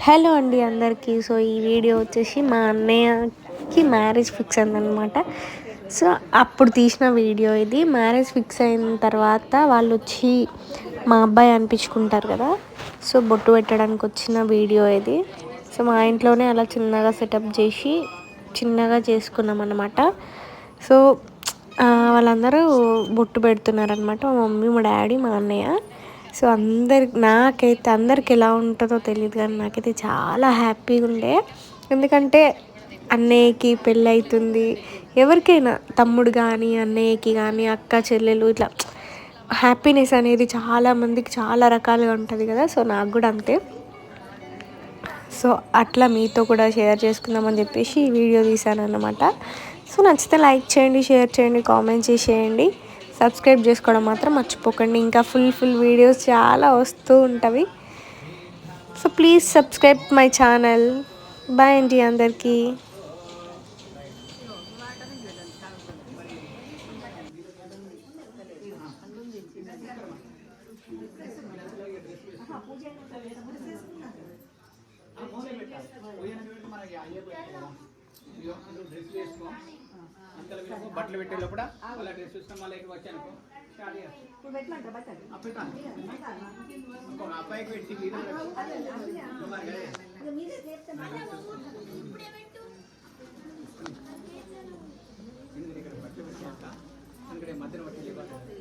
Hello అండి అందరికీ. So ఈ వీడియో వచ్చేసి మా అన్నయ్యకి మ్యారేజ్ ఫిక్స్ అయిందనమాట. సో అప్పుడు తీసిన వీడియో ఇది. మ్యారేజ్ ఫిక్స్ అయిన తర్వాత వాళ్ళు వచ్చి మా అబ్బాయి అనిపించుకుంటారు కదా, సో బొట్టు పెట్టడానికి వచ్చిన వీడియో ఇది. సో మా ఇంట్లోనే అలా చిన్నగా సెటప్ చేసి చిన్నగా చేసుకున్నాం అన్నమాట. సో వాళ్ళందరూ బొట్టు పెడుతున్నారనమాట, మా మమ్మీ, మా డాడీ, మా అన్నయ్య. సో నాకైతే అందరికి ఎలా ఉంటుందో తెలియదు కానీ నాకైతే చాలా హ్యాపీగా ఉండే. ఎందుకంటే అన్నయ్యకి పెళ్ళి అవుతుంది, ఎవరికైనా తమ్ముడు కానీ అన్నయ్యకి కానీ అక్క చెల్లెలు ఇట్లా హ్యాపీనెస్ అనేది చాలామందికి చాలా రకాలుగా ఉంటుంది కదా. సో నాకు కూడా అంతే. సో అట్లా మీతో కూడా షేర్ చేసుకుందామని చెప్పేసి ఈ వీడియో తీశాను అన్నమాట. సో నచ్చితే లైక్ చేయండి, షేర్ చేయండి, కామెంట్ చేసేయండి, సబ్స్క్రైబ్ చేసుకోవడం మాత్రం మర్చిపోకండి. ఇంకా ఫుల్ వీడియోస్ చాలా వస్తూ ఉంటవి. So please subscribe my channel. Bye అండి అందరికీ. బట్టలు పెట్టే లోపల అలా డ్రెస్ చూసుకొని మళ్ళీ ఇక్కడ వచ్చాను అబ్బాయికి పెట్టి బట్టలు పెట్టి మధ్యన బట్టి